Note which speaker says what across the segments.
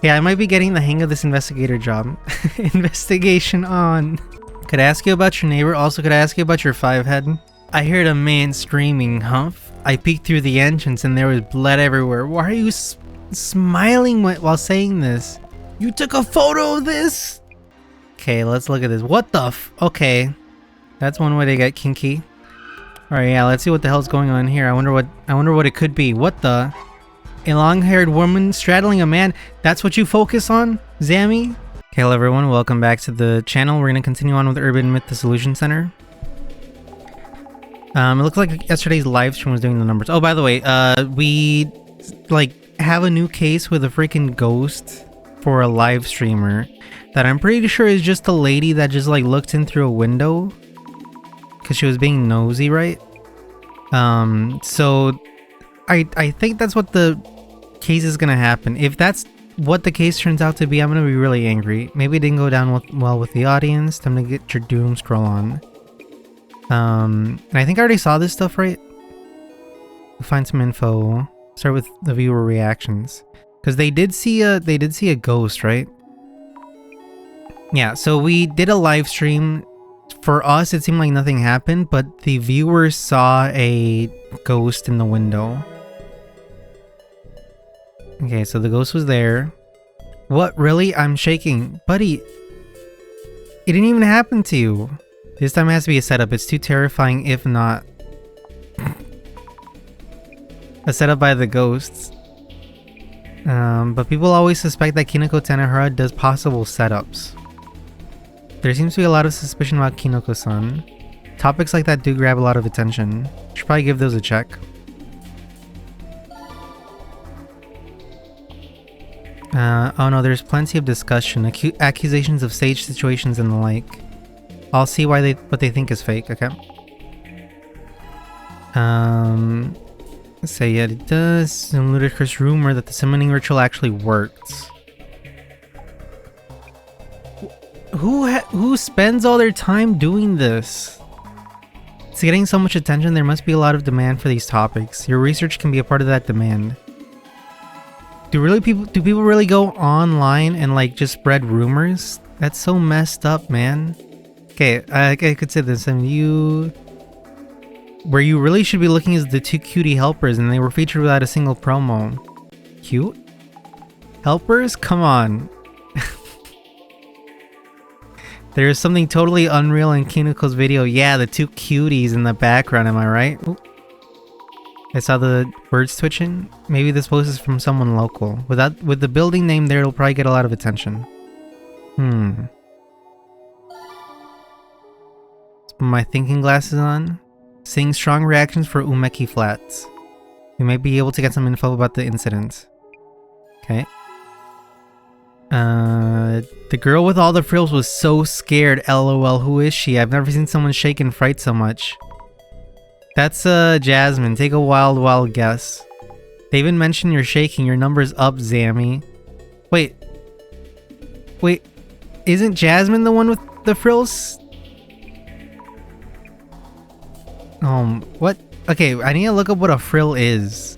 Speaker 1: Yeah, I might be getting the hang of this investigator job. Investigation on. Could I ask you about your neighbor? Also, could I ask you about your 5-head? I heard a man screaming, Humph. I peeked through the entrance and there was blood everywhere. Why are you smiling while saying this? You took a photo of this? Okay, let's look at this. What the okay. That's one way to get kinky. Alright, yeah, let's see what the hell's going on here. I wonder what it could be. What the? A long-haired woman straddling a man. That's what you focus on, Zammy? Okay, hello everyone, welcome back to the channel. We're gonna continue on with Urban Myth Dissolution Center. It looks like yesterday's live stream was doing the numbers. Oh, by the way, we have a new case with a freaking ghost for a live streamer that I'm pretty sure is just a lady that just looked in through a window because she was being nosy, right? So I think that's what the case is gonna happen. If that's what the case turns out to be, I'm gonna be really angry. Maybe it didn't go down well with the audience. Time to get your doom scroll on. And I think I already saw this stuff, right? We'll find some info. Start with the viewer reactions, because they did see a ghost, right? Yeah. So we did a live stream. For us, it seemed like nothing happened, but the viewers saw a ghost in the window. Okay, so the ghost was there. What? Really? I'm shaking. Buddy, it didn't even happen to you. This time it has to be a setup. It's too terrifying if not a setup by the ghosts. But people always suspect that Kinoko Tanahara does possible setups. There seems to be a lot of suspicion about Kinoko-san. Topics like that do grab a lot of attention. Should probably give those a check. Oh no, there's plenty of discussion, accusations of stage situations and the like. I'll see what they think is fake, okay? Say yeah, it does. Some ludicrous rumor that the summoning ritual actually works. Who spends all their time doing this? It's getting so much attention, there must be a lot of demand for these topics. Your research can be a part of that demand. Do people really go online and just spread rumors? That's so messed up, man. Okay, I could say this, and where you really should be looking is the 2 cutie helpers, and they were featured without a single promo. Cute? Helpers? Come on. There is something totally unreal in Kinoko's video. Yeah, the 2 cuties in the background, am I right? Ooh. I saw the birds twitching. Maybe this post is from someone local. With the building name there, it'll probably get a lot of attention. Let's put my thinking glasses on. Seeing strong reactions for Umeki Flats. We may be able to get some info about the incident. Okay. The girl with all the frills was so scared. LOL, who is she? I've never seen someone shake in fright so much. That's Jasmine. Take a wild guess. They even mentioned you're shaking. Your number's up, Zammy. Wait, isn't Jasmine the one with the frills? What? Okay, I need to look up what a frill is.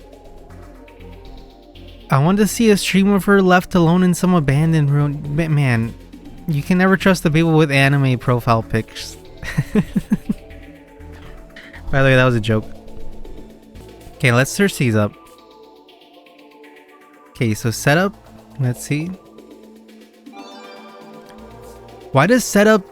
Speaker 1: I want to see a stream of her left alone in some abandoned ruin. Man, you can never trust the people with anime profile pics. By the way, that was a joke. Okay, let's search these up. Okay, so setup. Let's see. Why does setup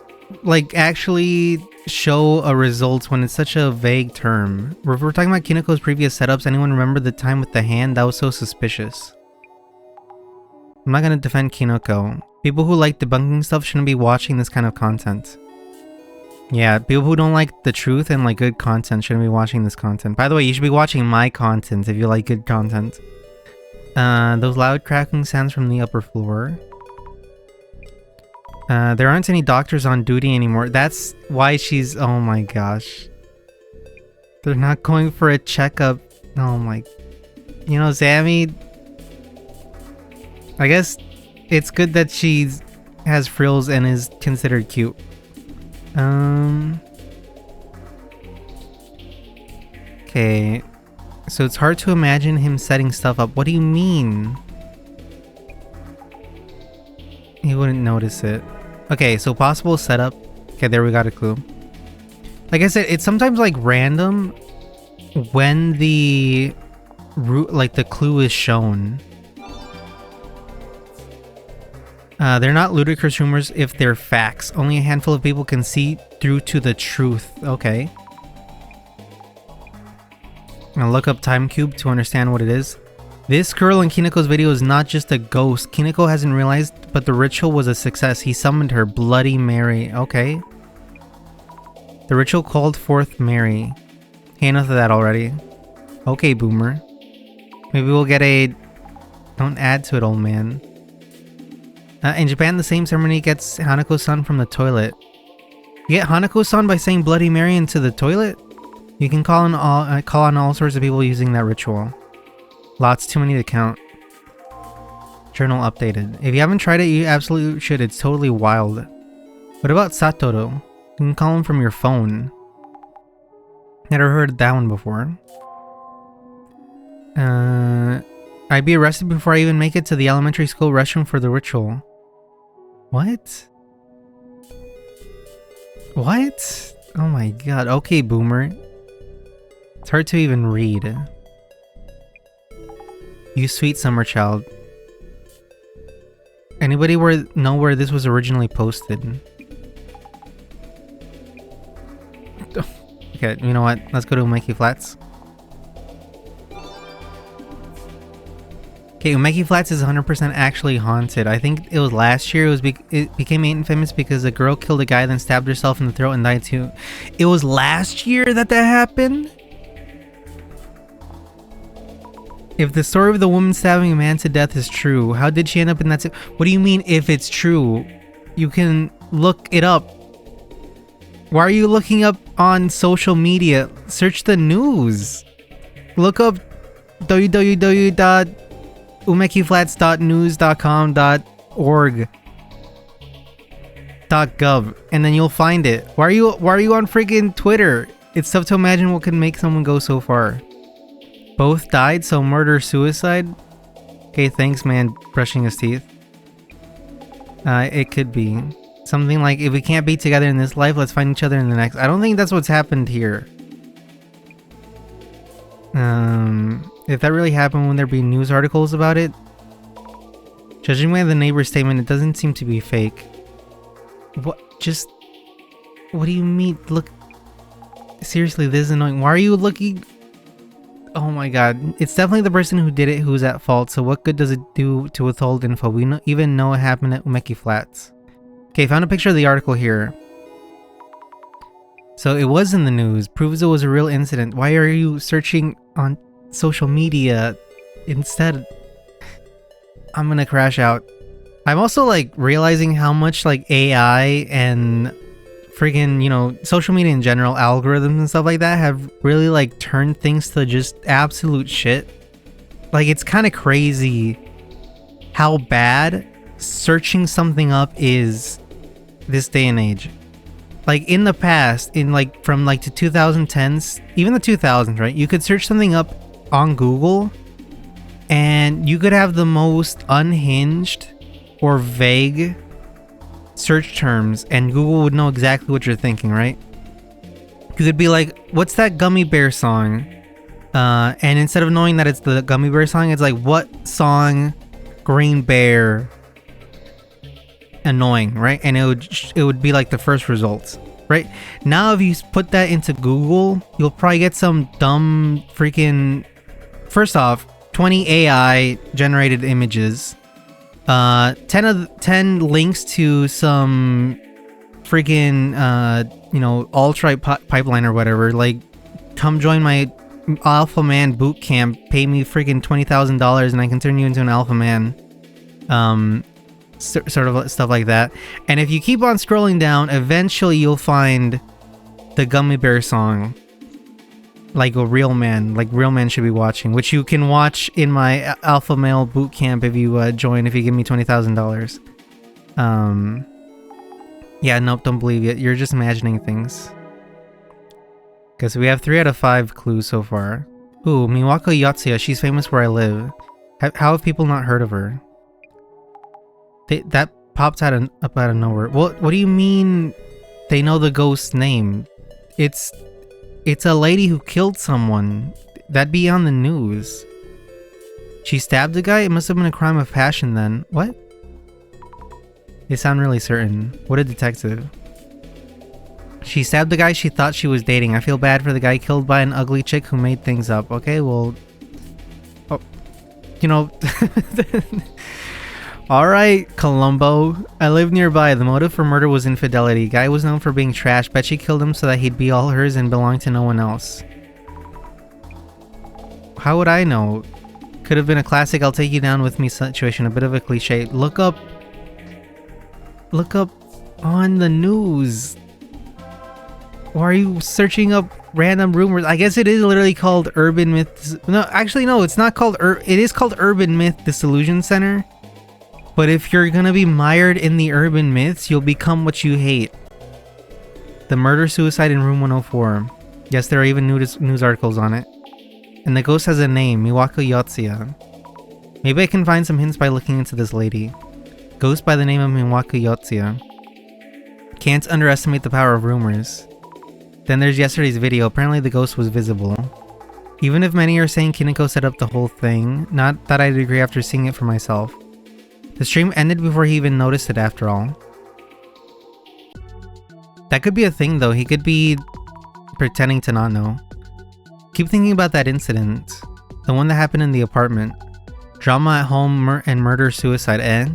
Speaker 1: actually show a result when it's such a vague term? If we're talking about Kinoko's previous setups, anyone remember the time with the hand? That was so suspicious. I'm not gonna defend Kinoko. People who like debunking stuff shouldn't be watching this kind of content. Yeah, people who don't like the truth and good content shouldn't be watching this content. By the way, you should be watching my content if you like good content. Those loud cracking sounds from the upper floor. There aren't any doctors on duty anymore. That's why she's... Oh my gosh. They're not going for a checkup. Oh my... You know, Zammy... I guess it's good that she has frills and is considered cute. Okay. So it's hard to imagine him setting stuff up. What do you mean? He wouldn't notice it. Okay, so possible setup. Okay, there we got a clue. Like I said, it's sometimes like random when the root, like the clue is shown. They're not ludicrous rumors if they're facts. Only a handful of people can see through to the truth. Okay. I'll look up Time Cube to understand what it is. This girl in Kineko's video is not just a ghost. Kineko hasn't realized, but the ritual was a success. He summoned her, Bloody Mary. Okay. The ritual called forth Mary. Hey, enough of that already. Okay, boomer. Maybe we'll get a... Don't add to it, old man. In Japan, the same ceremony gets Hanako-san from the toilet. You get Hanako-san by saying Bloody Mary into the toilet? You can call on all sorts of people using that ritual. Lots too many to count. Journal updated. If you haven't tried it, you absolutely should. It's totally wild. What about Satoru? You can call him from your phone. Never heard that one before. I'd be arrested before I even make it to the elementary school restroom for the ritual. What? What? Oh my god. Okay, boomer. It's hard to even read. You sweet summer child. Anybody know where this was originally posted? Okay, you know what? Let's go to Umeki Flats. Okay, Umeki Flats is 100% actually haunted. I think it was last year. It became infamous because a girl killed a guy, then stabbed herself in the throat and died too. It was last year that happened? If the story of the woman stabbing a man to death is true, how did she end up in that? What do you mean if it's true? You can look it up. Why are you looking up on social media? Search the news. Look up www.umekiflats.news.com.org .gov and then you'll find it. Why are you on freaking Twitter? It's tough to imagine what can make someone go so far. Both died, so murder, suicide? Okay, thanks, man, brushing his teeth. It could be. Something like, if we can't be together in this life, let's find each other in the next. I don't think that's what's happened here. If that really happened, wouldn't there be news articles about it? Judging by the neighbor's statement, it doesn't seem to be fake. What? Just... What do you mean? Look... Seriously, this is annoying. Why are you looking... Oh my god. It's definitely the person who did it who's at fault, so what good does it do to withhold info? We even know what happened at Umeki Flats. Okay, found a picture of the article here. So it was in the news. Proves it was a real incident. Why are you searching on social media instead? I'm gonna crash out. I'm also like realizing how much like AI and friggin', you know, social media in general, algorithms and stuff like that have really like turned things to just absolute shit. Like it's kind of crazy how bad searching something up is this day and age. Like in the past, in like from like the 2010s, even the 2000s, right? You could search something up on Google and you could have the most unhinged or vague search terms and Google would know exactly what you're thinking, right? You could be like, what's that gummy bear song? And instead of knowing that it's the gummy bear song, it's like, what song, Green Bear, annoying, right? And it would be like the first results, right? Now if you put that into Google, you'll probably get some dumb freaking, first off, 20 AI generated images, 10 links to some freaking you know, alt-right pipeline or whatever, like come join my alpha man boot camp, pay me freaking $20,000 and I can turn you into an alpha man, sort of stuff like that. And if you keep on scrolling down, eventually you'll find the gummy bear song, like a real man, like real man should be watching, which you can watch in my alpha male boot camp if you join, if you give me $20,000. Yeah, nope, don't believe it. You're just imagining things. Because we have 3 out of 5 clues so far. Ooh, Miwako Yotsuya, she's famous where I live. How have people not heard of her? That popped up out of nowhere. What do you mean they know the ghost's name? It's a lady who killed someone. That'd be on the news. She stabbed a guy? It must have been a crime of passion then. What? They sound really certain. What a detective. She stabbed the guy she thought she was dating. I feel bad for the guy killed by an ugly chick who made things up. Okay, well... Oh, you know... Alright, Columbo. I live nearby. The motive for murder was infidelity. Guy was known for being trash. Bet she killed him so that he'd be all hers and belong to no one else. How would I know? Could have been a classic I'll take you down with me situation. A bit of a cliche. Look up on the news. Why are you searching up random rumors? I guess it is literally called Urban Myth... No, actually no, it's not called... It is called Urban Myth Dissolution Center. But if you're gonna be mired in the urban myths, you'll become what you hate. The murder-suicide in room 104. Yes, there are even news articles on it. And the ghost has a name, Miwako Yotsuya. Maybe I can find some hints by looking into this lady. Ghost by the name of Miwako Yotsuya. Can't underestimate the power of rumors. Then there's yesterday's video. Apparently the ghost was visible. Even if many are saying Kineko set up the whole thing, not that I'd agree after seeing it for myself. The stream ended before he even noticed it after all. That could be a thing though. He could be pretending to not know. Keep thinking about that incident. The one that happened in the apartment. Drama at home and murder-suicide, eh?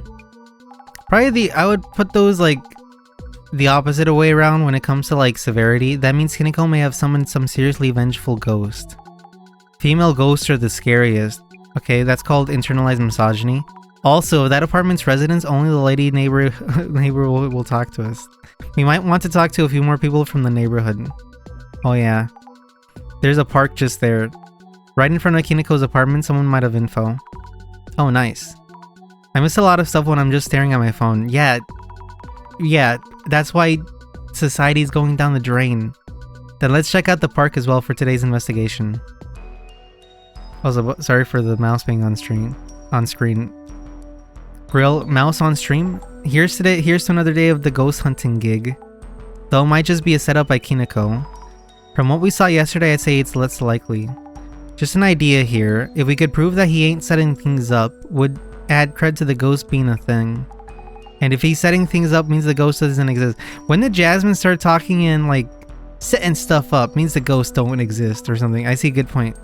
Speaker 1: Probably I would put those like the opposite way around when it comes to like severity. That means Kineko may have summoned some seriously vengeful ghost. Female ghosts are the scariest. Okay, that's called internalized misogyny. Also, that apartment's residents, only the lady neighbor will talk to us. We might want to talk to a few more people from the neighborhood. Oh yeah. There's a park just there. Right in front of Kineko's apartment, someone might have info. Oh, nice. I miss a lot of stuff when I'm just staring at my phone. Yeah, that's why society's going down the drain. Then let's check out the park as well for today's investigation. Also, sorry for the mouse being on screen. Grill, mouse on stream? Here's to another day of the ghost hunting gig. Though it might just be a setup by Kineko. From what we saw yesterday, I'd say it's less likely. Just an idea here. If we could prove that he ain't setting things up, would add cred to the ghost being a thing. And if he's setting things up, means the ghost doesn't exist. When did Jasmine start talking and like setting stuff up? Means the ghosts don't exist or something. I see, good point.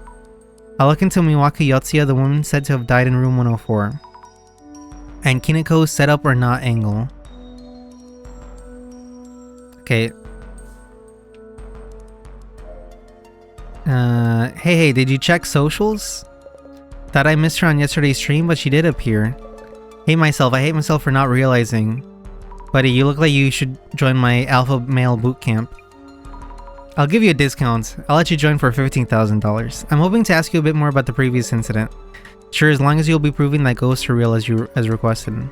Speaker 1: I'll look into Miwako Yotsuya, the woman said to have died in room 104. And Kineko's setup or not angle. Okay. Hey, did you check socials? Thought I missed her on yesterday's stream, but she did appear. I hate myself for not realizing. Buddy, you look like you should join my alpha male boot camp. I'll give you a discount. I'll let you join for $15,000. I'm hoping to ask you a bit more about the previous incident. Sure, as long as you'll be proving that ghosts are real as requested.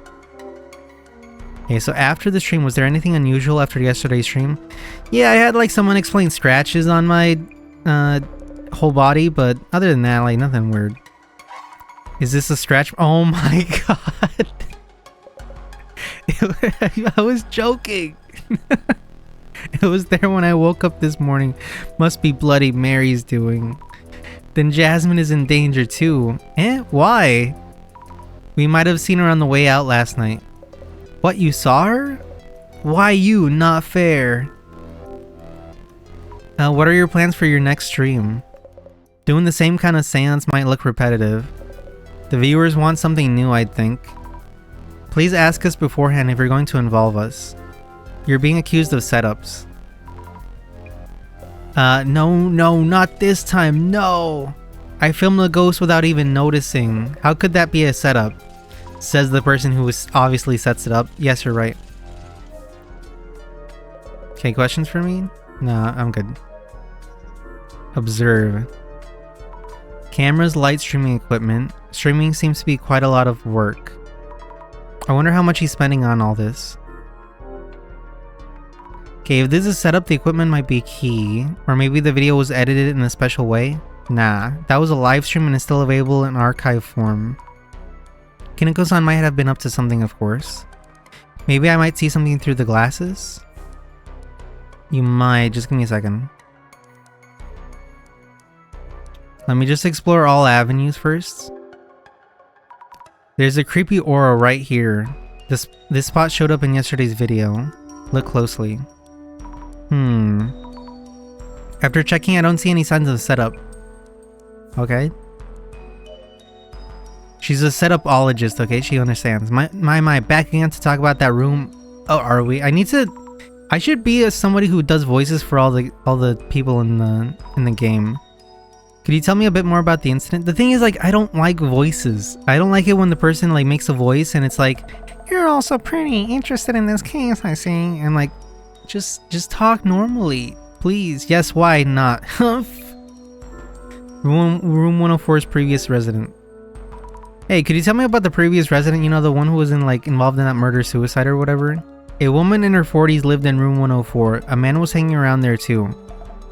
Speaker 1: Okay, so after the stream, was there anything unusual after yesterday's stream? Yeah, I had like some unexplained scratches on my whole body, but other than that, like nothing weird. Is this a scratch? Oh my god. I was joking. It was there when I woke up this morning. Must be Bloody Mary's doing. Then Jasmine is in danger too. Eh? Why? We might have seen her on the way out last night. What, you saw her? Why you? Not fair. What are your plans for your next stream? Doing the same kind of seance might look repetitive. The viewers want something new, I'd think. Please ask us beforehand if you're going to involve us. You're being accused of setups. No, not this time, no! I filmed the ghost without even noticing. How could that be a setup? Says the person who obviously sets it up. Yes, you're right. Okay, questions for me? Nah, I'm good. Observe. Cameras, light, streaming equipment. Streaming seems to be quite a lot of work. I wonder how much he's spending on all this. Okay, if this is set up, the equipment might be key. Or maybe the video was edited in a special way. Nah, that was a live stream and is still available in archive form. Kineko-san might have been up to something, of course. Maybe I might see something through the glasses? You might. Just give me a second. Let me just explore all avenues first. There's a creepy aura right here. This spot showed up in yesterday's video. Look closely. After checking, I don't see any signs of setup. Okay. She's a setupologist, okay? She understands. My back again to talk about that room. Oh, are we? I should be somebody who does voices for all the people in the game. Could you tell me a bit more about the incident? The thing is, like, I don't like voices. I don't like it when the person like makes a voice and it's like, "You're also pretty interested in this case, I see." And like, just talk normally, please. Yes, why not? Room 104's previous resident. Hey, could you tell me about the previous resident? You know, the one who was involved in that murder-suicide or whatever? A woman in her 40s lived in room 104. A man was hanging around there too.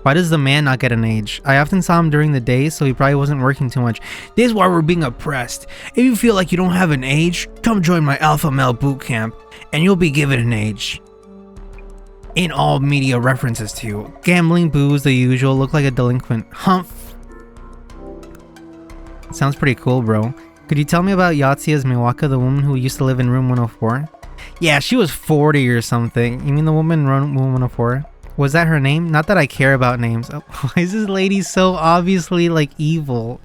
Speaker 1: Why does the man not get an age? I often saw him during the day, so he probably wasn't working too much. This is why we're being oppressed. If you feel like you don't have an age, come join my alpha male boot camp, and you'll be given an age. In all media references to you. Gambling, booze, the usual, look like a delinquent. Humph. Sounds pretty cool, bro. Could you tell me about Yatsia's Miwaka, the woman who used to live in room 104? Yeah, she was 40 or something. You mean the woman in room 104? Was that her name? Not that I care about names. Oh, why is this lady so obviously like evil?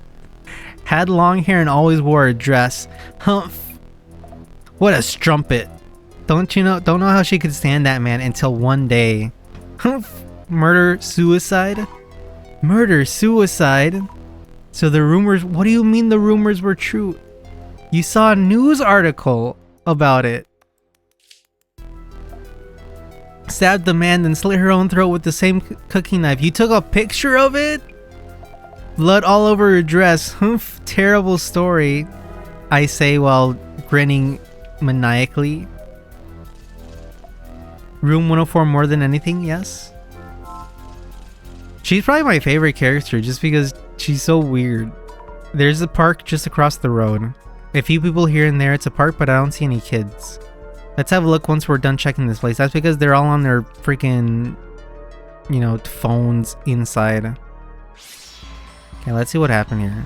Speaker 1: Had long hair and always wore a dress. Humph. What a strumpet. Don't know how she could stand that man until one day. Humph. Murder, suicide? Murder, suicide? So the rumors, what do you mean the rumors were true? You saw a news article about it. Stabbed the man, then slit her own throat with the same cooking knife. You took a picture of it? Blood all over her dress. Humph, terrible story. I say while grinning maniacally. Room 104 more than anything, yes? She's probably my favorite character just because she's so weird. There's a park just across the road. A few people here and there, it's a park, but I don't see any kids. Let's have a look once we're done checking this place. That's because they're all on their freaking, you know, phones inside. Okay, let's see what happened here.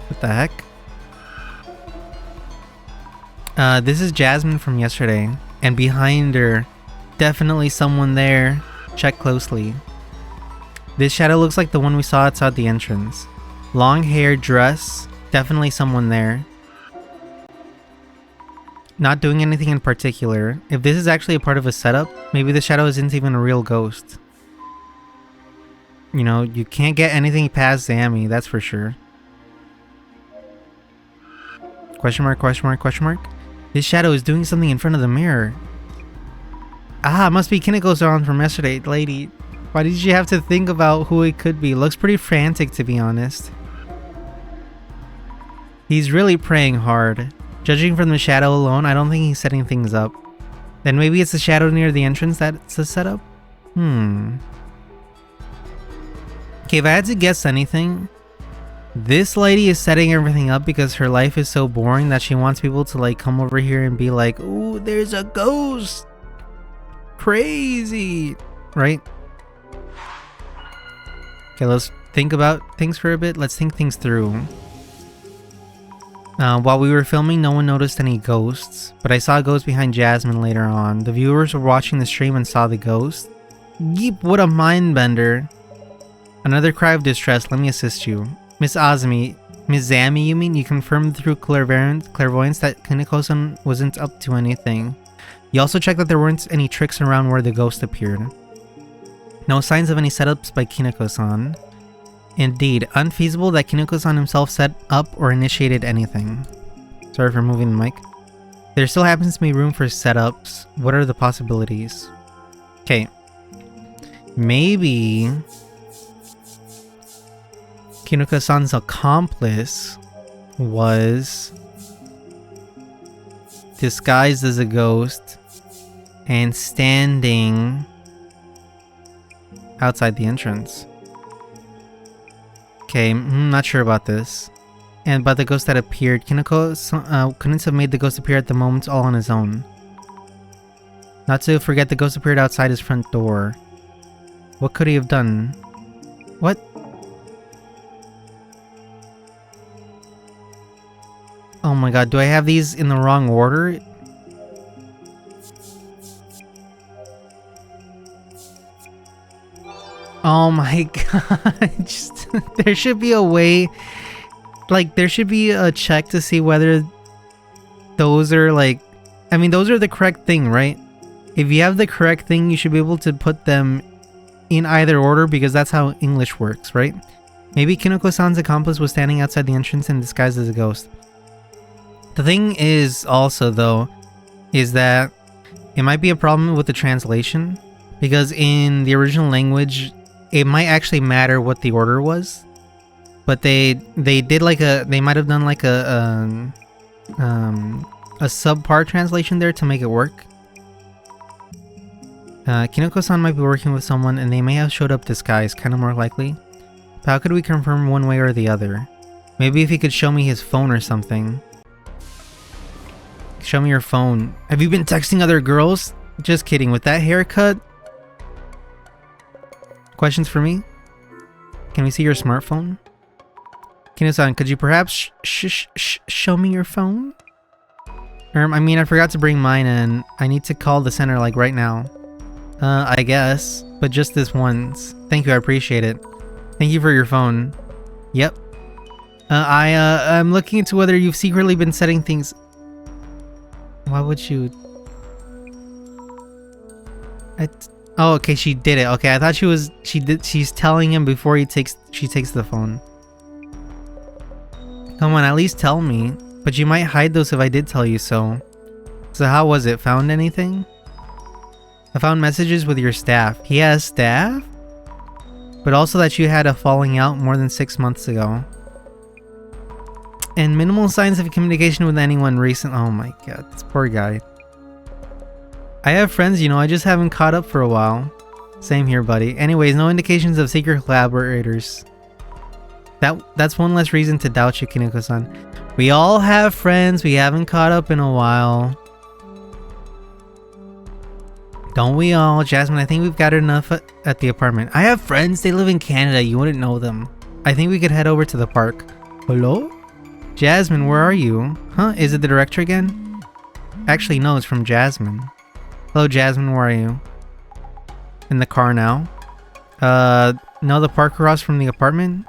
Speaker 1: What the heck? This is Jasmine from yesterday. And behind her, definitely someone there. Check closely. This shadow looks like the one we saw outside the entrance. Long hair, dress, definitely someone there. Not doing anything in particular. If this is actually a part of a setup, maybe the shadow isn't even a real ghost. You know, you can't get anything past Zammy, that's for sure. Question mark, question mark, question mark. This shadow is doing something in front of the mirror. Ah, it must be Kineko's on from yesterday, lady. Why did you have to think about who it could be? Looks pretty frantic, to be honest. He's really praying hard. Judging from the shadow alone, I don't think he's setting things up. Then maybe it's the shadow near the entrance that's the setup? Okay, if I had to guess anything, this lady is setting everything up because her life is so boring that she wants people to like come over here and be like, "Ooh, there's a ghost! Crazy!" Right? Okay, let's think about things for a bit. Let's think things through. While we were filming, no one noticed any ghosts, but I saw a ghost behind Jasmine later on. The viewers were watching the stream and saw the ghost. Yeep, what a mind bender. Another cry of distress, let me assist you. Miss Azumi, Miss Zammy, you mean? You confirmed through clairvoyance that Kineko-san wasn't up to anything. You also checked that there weren't any tricks around where the ghost appeared. No signs of any setups by Kineko-san. Indeed, unfeasible that Kineko-san himself set up or initiated anything. Sorry for moving the mic. There still happens to be room for setups. What are the possibilities? Okay. Maybe Kineko-san's accomplice was disguised as a ghost and standing outside the entrance. Okay, I'm not sure about this. And about the ghost that appeared, Kineko couldn't have made the ghost appear at the moment all on his own. Not to forget, the ghost appeared outside his front door. What could he have done? What? Oh my god, do I have these in the wrong order? Oh my god, just, there should be a way, like, there should be a check to see whether those are, like, I mean, those are the correct thing, right? If you have the correct thing, you should be able to put them in either order, because that's how English works, right? Maybe Kinoko-san's accomplice was standing outside the entrance and disguised as a ghost. The thing is also, though, is that it might be a problem with the translation, because in the original language, it might actually matter what the order was, but they did like they might have done like a subpar translation there to make it work. Kinoko-san might be working with someone, and they may have showed up disguised, kind of more likely. But how could we confirm one way or the other? Maybe if he could show me his phone or something. Show me your phone. Have you been texting other girls? Just kidding. With that haircut? Questions for me? Can we see your smartphone? Kino-san, could you perhaps show me your phone? I mean, I forgot to bring mine and I need to call the center like right now. I guess. But just this once. Thank you, I appreciate it. Thank you for your phone. Yep. I'm looking into whether you've secretly been setting things... Why would you... Oh, okay, she did it. Okay, I thought she's telling him before she takes the phone. Come on, at least tell me. But you might hide those if I did tell you so. So how was it? Found anything? I found messages with your staff. He has staff? But also that you had a falling out more than 6 months ago. And minimal signs of communication with anyone recent. Oh my god, this poor guy. I have friends, you know, I just haven't caught up for a while. Same here, buddy. Anyways, no indications of secret collaborators. That's one less reason to doubt you, Kinoko-san. We all have friends, we haven't caught up in a while. Don't we all? Jasmine, I think we've got enough at the apartment. I have friends, they live in Canada, you wouldn't know them. I think we could head over to the park. Hello? Jasmine, where are you? Huh? Is it the director again? Actually, no, it's from Jasmine. Hello, Jasmine, where are you? In the car now? No, the park across from the apartment?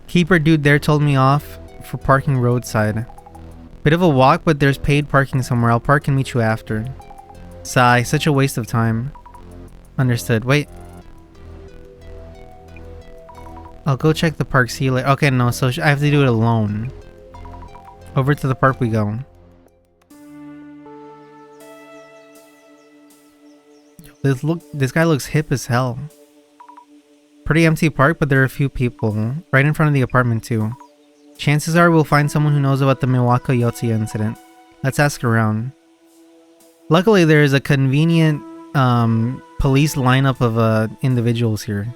Speaker 1: Keeper dude there told me off for parking roadside. Bit of a walk, but there's paid parking somewhere. I'll park and meet you after. Sigh, such a waste of time. Understood. Wait. I'll go check the park, see you later. Okay, no, so I have to do it alone. Over to the park we go. This guy looks hip as hell. Pretty empty park, but there are a few people. Right in front of the apartment too. Chances are we'll find someone who knows about the Milwaukee Yotsuya incident. Let's ask around. Luckily there is a convenient police lineup of individuals here.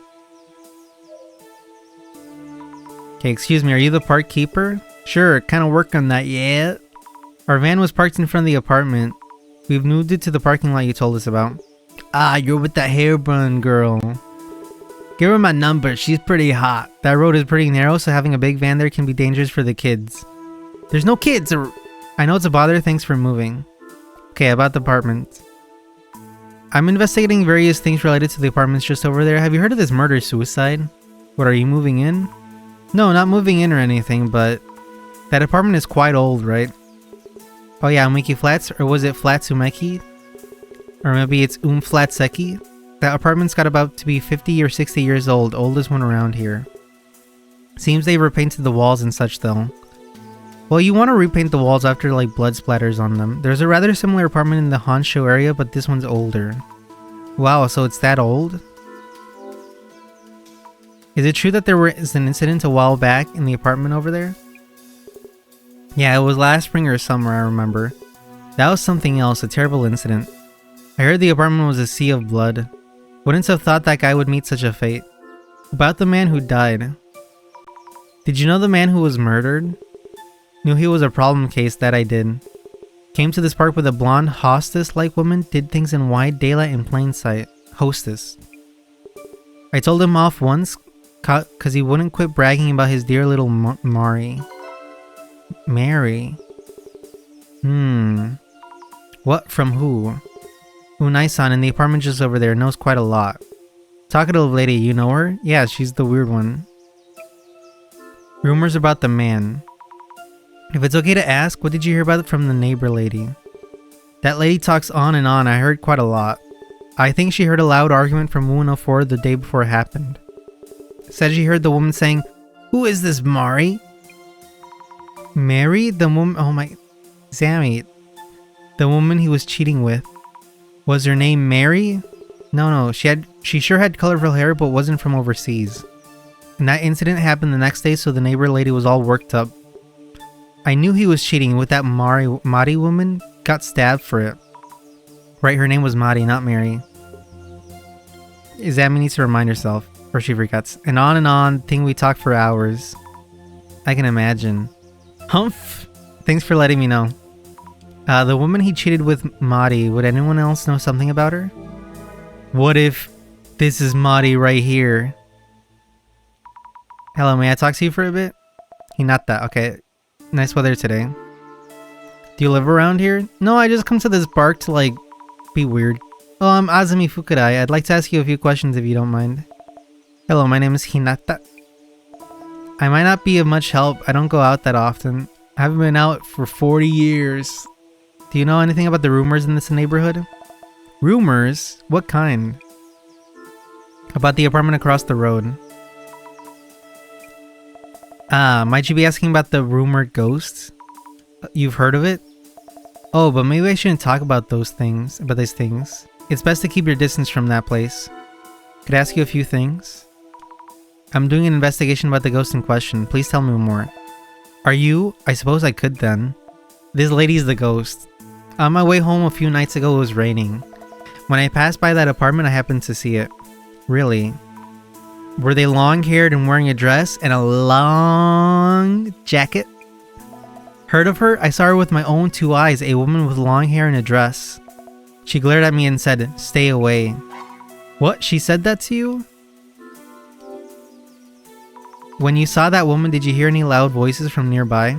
Speaker 1: Okay, excuse me, are you the park keeper? Sure, kinda work on that, yeah. Our van was parked in front of the apartment. We've moved it to the parking lot you told us about. Ah, you're with that hair bun girl. Give her my number, she's pretty hot. That road is pretty narrow, so having a big van there can be dangerous for the kids. There's no kids! I know it's a bother, thanks for moving. Okay, about the apartment. I'm investigating various things related to the apartments just over there. Have you heard of this murder-suicide? What, are you moving in? No, not moving in or anything, but... that apartment is quite old, right? Oh yeah, Umeki Flats? Or was it Flats Umeki? Or maybe it's Flatseki? That apartment's got about to be 50 or 60 years old, oldest one around here. Seems they repainted the walls and such though. Well, you want to repaint the walls after like blood splatters on them. There's a rather similar apartment in the Honshu area, but this one's older. Wow, so it's that old? Is it true that there was an incident a while back in the apartment over there? Yeah, it was last spring or summer, I remember. That was something else, a terrible incident. I heard the apartment was a sea of blood. Wouldn't have thought that guy would meet such a fate. About the man who died. Did you know the man who was murdered? Knew he was a problem case, that I did. Came to this park with a blonde hostess-like woman, did things in wide daylight in plain sight. Hostess. I told him off once, cause he wouldn't quit bragging about his dear little Mari. Mary? What? From who? Unai-san in the apartment just over there knows quite a lot. Talkative lady, you know her? Yeah, she's the weird one. Rumors about the man. If it's okay to ask, what did you hear about it from the neighbor lady? That lady talks on and on, I heard quite a lot. I think she heard a loud argument from 104 the day before it happened. Said she heard the woman saying, "Who is this Mari?" Mary? The woman, oh my, Sammy. The woman he was cheating with. Was her name Mary? No, she sure had colorful hair but wasn't from overseas. And that incident happened the next day, so the neighbor lady was all worked up. I knew he was cheating with that Mari woman, got stabbed for it. Right, her name was Mari, not Mary. Izami needs to remind herself, or she forgets. And on, thing we talked for hours. I can imagine. Humph! Thanks for letting me know. The woman he cheated with, Mari, would anyone else know something about her? What if this is Mari right here? Hello, may I talk to you for a bit? Hinata, okay. Nice weather today. Do you live around here? No, I just come to this park to, like, be weird. Oh, I'm Azumi Fukurai. I'd like to ask you a few questions if you don't mind. Hello, my name is Hinata. I might not be of much help. I don't go out that often. I haven't been out for 40 years. Do you know anything about the rumors in this neighborhood? Rumors? What kind? About the apartment across the road. Might you be asking about the rumored ghosts? You've heard of it? Oh, but maybe I shouldn't talk about these things. It's best to keep your distance from that place. Could I ask you a few things? I'm doing an investigation about the ghost in question. Please tell me more. Are you? I suppose I could then. This lady's the ghost. On my way home a few nights ago, it was raining. When I passed by that apartment, I happened to see it. Really? Were they long-haired and wearing a dress and a long jacket? Heard of her? I saw her with my own two eyes, a woman with long hair and a dress. She glared at me and said, "Stay away." What? She said that to you? When you saw that woman, did you hear any loud voices from nearby?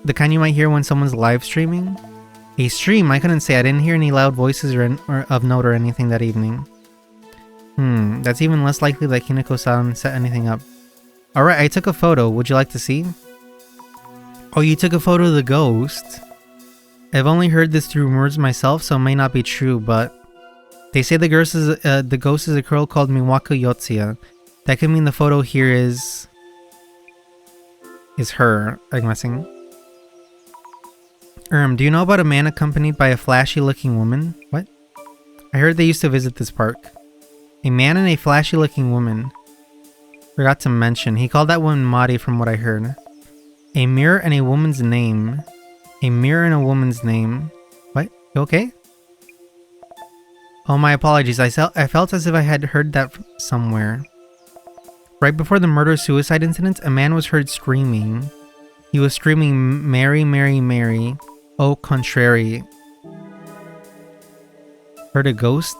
Speaker 1: The kind you might hear when someone's live streaming? A stream? I couldn't say. I didn't hear any loud voices or of note or anything that evening. That's even less likely that Hinako-san set anything up. Alright, I took a photo. Would you like to see? Oh, you took a photo of the ghost? I've only heard this through rumors myself, so it may not be true, but they say the ghost is a girl called Miwaku Yotsuya. That could mean the photo here is her, I'm guessing. Do you know about a man accompanied by a flashy-looking woman? What? I heard they used to visit this park. A man and a flashy-looking woman. Forgot to mention, he called that woman Mari from what I heard. A mirror and a woman's name. A mirror and a woman's name. What? You okay? Oh, my apologies. I felt as if I had heard that somewhere. Right before the murder-suicide incident, a man was heard screaming. He was screaming, "Mary, Mary, Mary. Au contraire." Heard a ghost?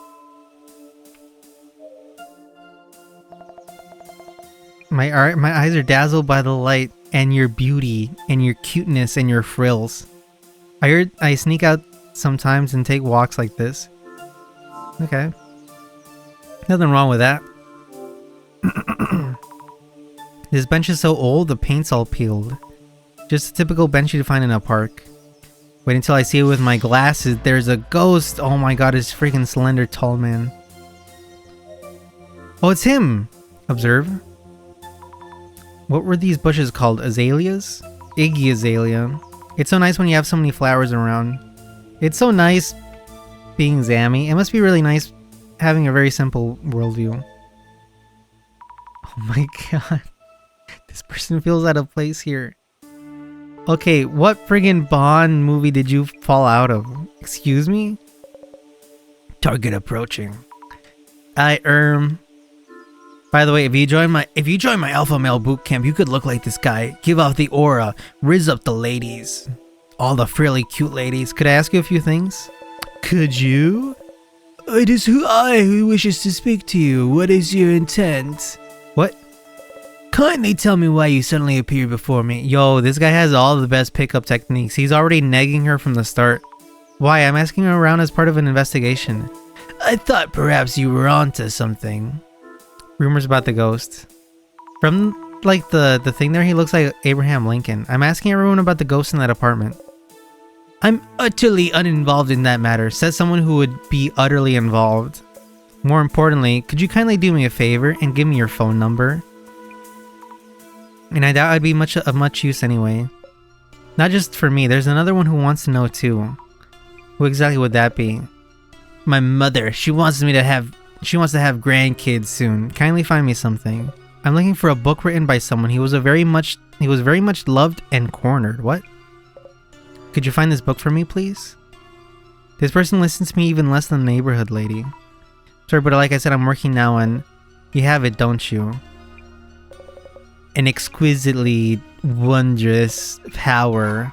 Speaker 1: My eyes are dazzled by the light and your beauty and your cuteness and your frills. I heard I sneak out sometimes and take walks like this. Okay. Nothing wrong with that. This bench is so old, the paint's all peeled. Just a typical bench you'd find in a park. Wait until I see it with my glasses. There's a ghost. Oh my god, it's freaking slender, tall man. Oh, it's him! Observe. What were these bushes called? Azaleas? Iggy azalea. It's so nice when you have so many flowers around. It's so nice being Zammy. It must be really nice having a very simple worldview. Oh my god. This person feels out of place here. Okay, what friggin' Bond movie did you fall out of? Excuse me? Target approaching. By the way, if you join my alpha male boot camp, you could look like this guy. Give off the aura. Rizz up the ladies. all the frilly cute ladies. Could I ask you a few things? Could you? It is who wishes to speak to you. What is your intent? What? Kindly tell me why you suddenly appeared before me. Yo, this guy has all the best pickup techniques. He's already negging her from the start. Why? I'm asking her around as part of an investigation. I thought perhaps you were onto something. Rumors about the ghost. From, like, the thing there, he looks like Abraham Lincoln. I'm asking everyone about the ghost in that apartment. I'm utterly uninvolved in that matter, says someone who would be utterly involved. More importantly, could you kindly do me a favor and give me your phone number? And I doubt I'd be of much use anyway. Not just for me, there's another one who wants to know too. Who exactly would that be? My mother, she wants to have grandkids soon. Kindly find me something. I'm looking for a book written by someone. He was very much loved and cornered. What? Could you find this book for me, please? This person listens to me even less than the neighborhood lady. Sorry, but like I said, I'm working now and you have it, don't you? An exquisitely wondrous power.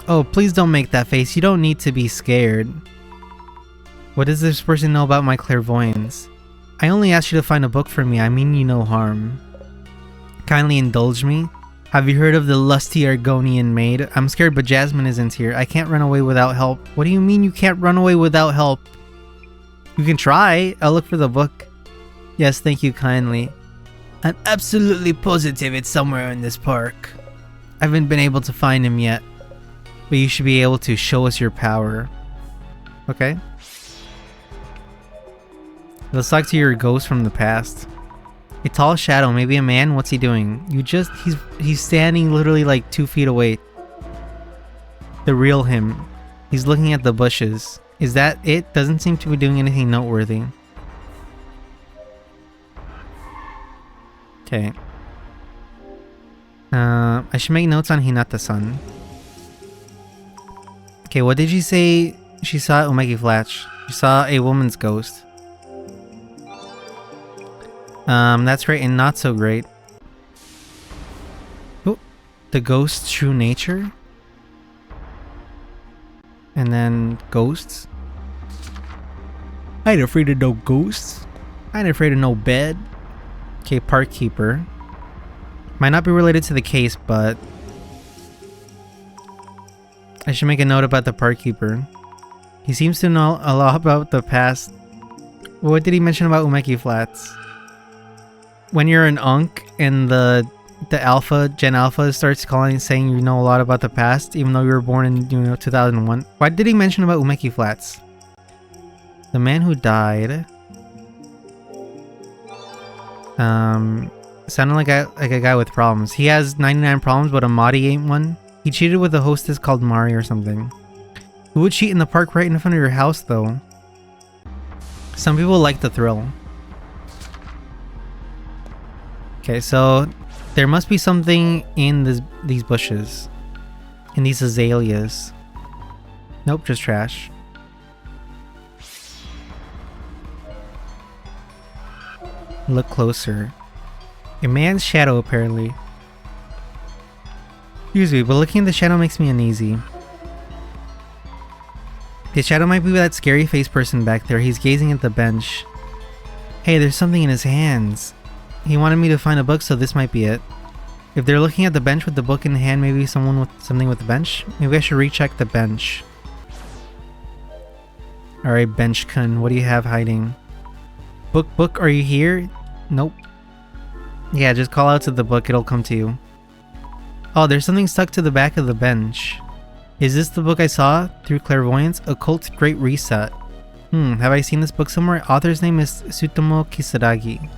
Speaker 1: Oh, please don't make that face. You don't need to be scared. What does this person know about my clairvoyance? I only asked you to find a book for me. I mean you no harm. Kindly indulge me. Have you heard of the lusty Argonian maid? I'm scared, but Jasmine isn't here. I can't run away without help. What do you mean you can't run away without help? You can try. I'll look for the book. Yes, thank you kindly. I'm absolutely positive it's somewhere in this park. I haven't been able to find him yet. But you should be able to show us your power. Okay. Let's talk to your ghost from the past. A tall shadow, maybe a man? What's he doing? He's standing literally like 2 feet away. The real him. He's looking at the bushes. Is that it? Doesn't seem to be doing anything noteworthy. Okay. I should make notes on Hinata-san. Okay, what did she say she saw at Umeki Flats? She saw a woman's ghost. That's great and not so great. Oh, the ghost's true nature? And then ghosts? I ain't afraid of no ghosts. I ain't afraid of no bed. Okay, park keeper. Might not be related to the case, but I should make a note about the park keeper. He seems to know a lot about the past. What did he mention about Umeki Flats? When you're an Unk and the Gen Alpha starts saying you know a lot about the past, even though you were born in 2001. Why did he mention about Umeki Flats? The man who died. Sounded like a guy with problems. He has 99 problems, but Amadi ain't one. He cheated with a hostess called Mari or something. Who would cheat in the park right in front of your house, though? Some people like the thrill. Okay, so there must be something in these bushes. In these azaleas. Nope, just trash. Look closer. A man's shadow, apparently. Excuse me, but looking at the shadow makes me uneasy. His shadow might be that scary face person back there. He's gazing at the bench. Hey, there's something in his hands. He wanted me to find a book, so this might be it. If they're looking at the bench with the book in hand, maybe someone with something with the bench? Maybe I should recheck the bench. Alright, bench-kun, what do you have hiding? Book, are you here? Nope. Yeah, just call out to the book, it'll come to you. Oh, there's something stuck to the back of the bench. Is this the book I saw through clairvoyance? Occult Great Reset. Have I seen this book somewhere? Author's name is Tsutomu Kisaragi.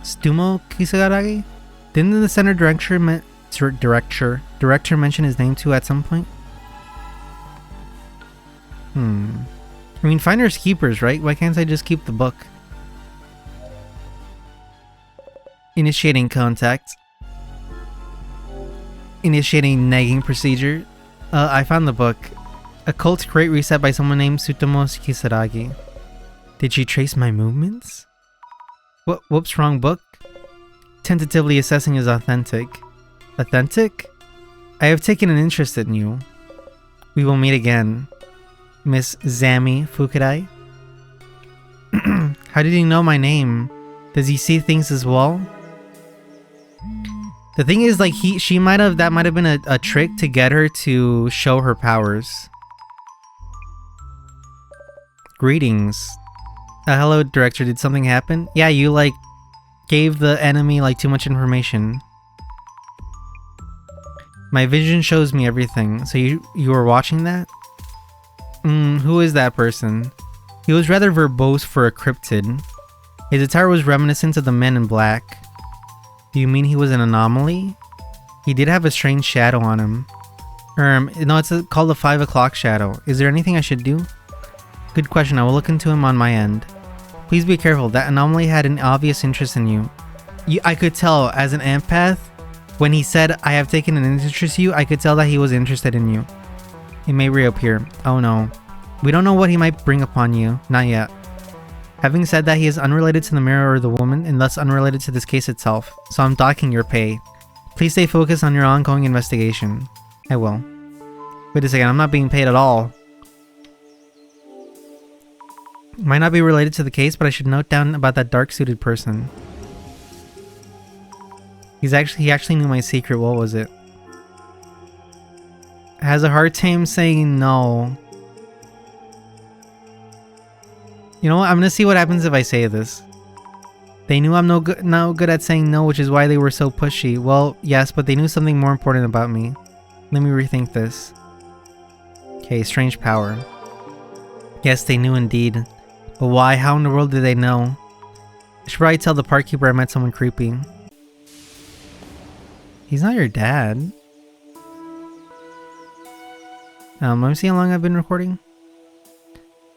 Speaker 1: Tsutomu Kisaragi? Didn't the center director mention his name too at some point? I mean, finders keepers, right? Why can't I just keep the book? Initiating contact. Initiating nagging procedure. I found the book. Occult Great Reset by someone named Tsutomu Kisaragi. Did she trace my movements? Whoops, wrong book. Tentatively assessing is authentic. Authentic? I have taken an interest in you. We will meet again. Miss Zami Fukurai. How did he know my name? Does he see things as well? The thing is, like, that might have been a trick to get her to show her powers. Greetings. Hello, director. Did something happen? Yeah, you, like, gave the enemy, like, too much information. My vision shows me everything. So you were watching that? Who is that person? He was rather verbose for a cryptid. His attire was reminiscent of the Men in Black. Do you mean he was an anomaly? He did have a strange shadow on him. No, it's called the 5 o'clock shadow. Is there anything I should do? Good question. I will look into him on my end. Please be careful. That anomaly had an obvious interest in you. I could tell as an empath, when he said, I have taken an interest in you, I could tell that he was interested in you. It may reappear. Oh no. We don't know what he might bring upon you. Not yet. Having said that, he is unrelated to the mirror or the woman, and thus unrelated to this case itself. So I'm docking your pay. Please stay focused on your ongoing investigation. I will. Wait a second, I'm not being paid at all. Might not be related to the case, but I should note down about that dark-suited person. He actually knew my secret. What was it? Has a hard time saying no. You know what? I'm gonna see what happens if I say this. They knew I'm no good at saying no, which is why they were so pushy. Well, yes, but they knew something more important about me. Let me rethink this. Okay, strange power. Yes, they knew indeed. But why? How in the world did they know? I should probably tell the park keeper I met someone creepy. He's not your dad. Let me see how long I've been recording.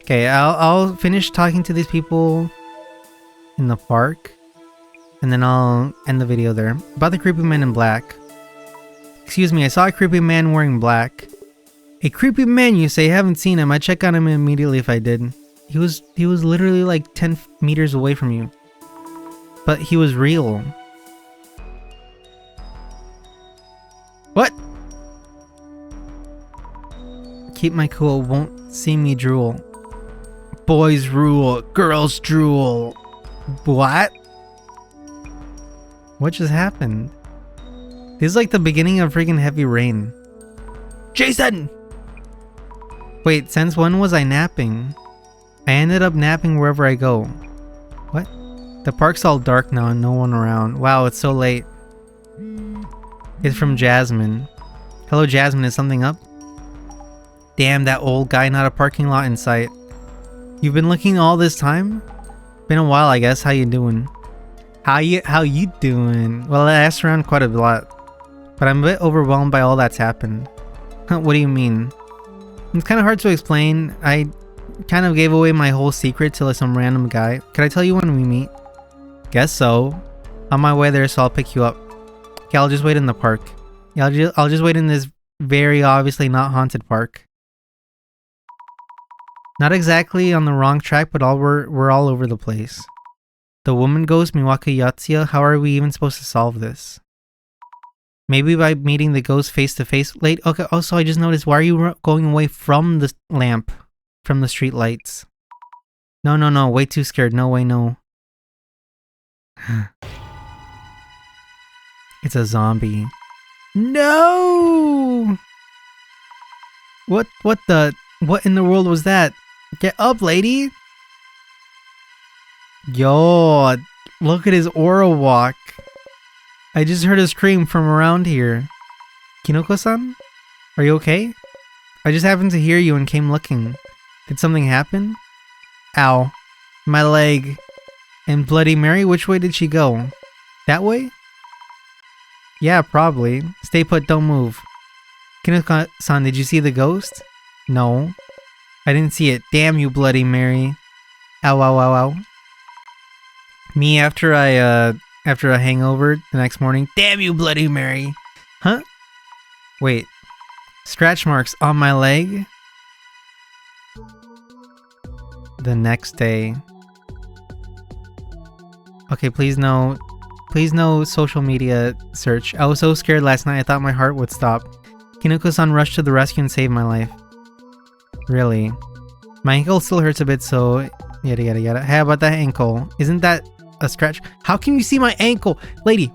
Speaker 1: Okay, I'll finish talking to these people in the park, and then I'll end the video there. About the creepy man in black. Excuse me, I saw a creepy man wearing black. A creepy man, you say? I haven't seen him. I'd check on him immediately if I did. He was literally like 10 meters away from you. But he was real. What? Keep my cool, won't see me drool. Boys rule, girls drool. What? What just happened? This is like the beginning of freaking Heavy Rain. Jason! Wait, since when was I napping? I ended up napping wherever I go. What? The park's all dark now and no one around. Wow, it's so late. It's from Jasmine. Hello, Jasmine, is something up? Damn, that old guy, not a parking lot in sight. You've been looking all this time? Been a while, I guess. How you doing? How you doing? Well, I asked around quite a lot, but I'm a bit overwhelmed by all that's happened. What do you mean? It's kind of hard to explain. I kind of gave away my whole secret to some random guy. Could I tell you when we meet? Guess so. On my way there, so I'll pick you up. Okay, I'll just wait in the park. Yeah, I'll just wait in this very obviously not haunted park. Not exactly on the wrong track, but we're all over the place. The woman ghost, Miwaka Yatsuya, how are we even supposed to solve this? Maybe by meeting the ghost face to face. Late. Okay, also I just noticed, why are you going away from the lamp? From the street lights? No, way too scared. No way, no. It's a zombie. No! What in the world was that? Get up, lady! Yo, look at his aura walk. I just heard a scream from around here. Kinoko-san? Are you okay? I just happened to hear you and came looking. Did something happen? Ow. My leg. And Bloody Mary, which way did she go? That way? Yeah, probably. Stay put, don't move. Kinoko-san, did you see the ghost? No. I didn't see it. Damn you, Bloody Mary. Ow, ow, ow, ow. Me after a hangover the next morning. Damn you, Bloody Mary. Huh? Wait. Scratch marks on my leg? The next day. Okay, please no social media search. I was so scared last night I thought my heart would stop. Kinoko-san rushed to the rescue and saved my life. Really? My ankle still hurts a bit, so yada yada yada. Hey, about that ankle. Isn't that a scratch? How can you see my ankle? Lady,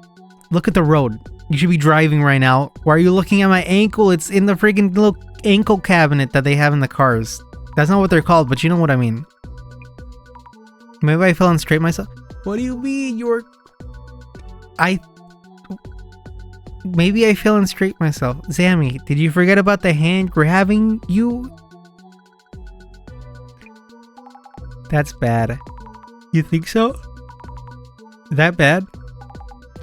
Speaker 1: look at the road. You should be driving right now. Why are you looking at my ankle? It's in the freaking little ankle cabinet that they have in the cars. That's not what they're called, but you know what I mean. Maybe I fell and scraped myself. What do you mean? Maybe I fell and scraped myself. Sammy, did you forget about the hand grabbing you? That's bad. You think so? That bad?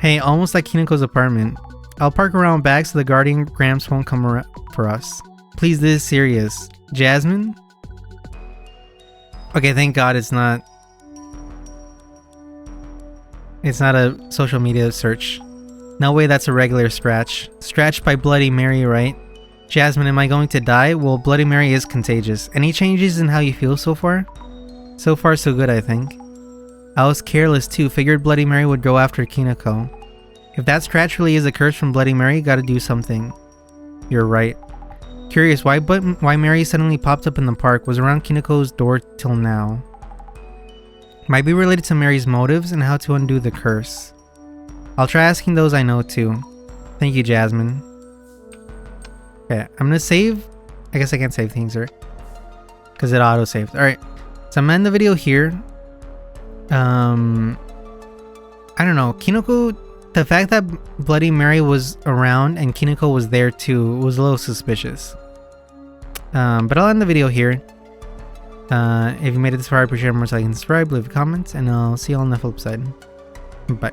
Speaker 1: Hey, almost like Kinoko's apartment. I'll park around back so the guardian Gramps won't come around for us. Please, this is serious. Jasmine? Okay, thank God it's not a social media search. No way that's a regular scratch. Scratched by Bloody Mary, right? Jasmine, am I going to die? Well, Bloody Mary is contagious. Any changes in how you feel so far? So far, so good, I think. I was careless too. Figured Bloody Mary would go after Kinoko. If that scratch really is a curse from Bloody Mary, gotta do something. You're right. Curious, why Mary suddenly popped up in the park? Was around Kinoko's door till now. Might be related to Mary's motives and how to undo the curse. I'll try asking those I know too. Thank you, Jasmine. Okay, I'm gonna save. I guess I can't save things, right? Because it auto-saved. Alright, so I'm gonna end the video here. I don't know. Kinoko, the fact that Bloody Mary was around and Kinoko was there too was a little suspicious. But I'll end the video here. If you made it this far, I appreciate it more so I can subscribe, leave a comment, and I'll see you all on the flip side. Bye.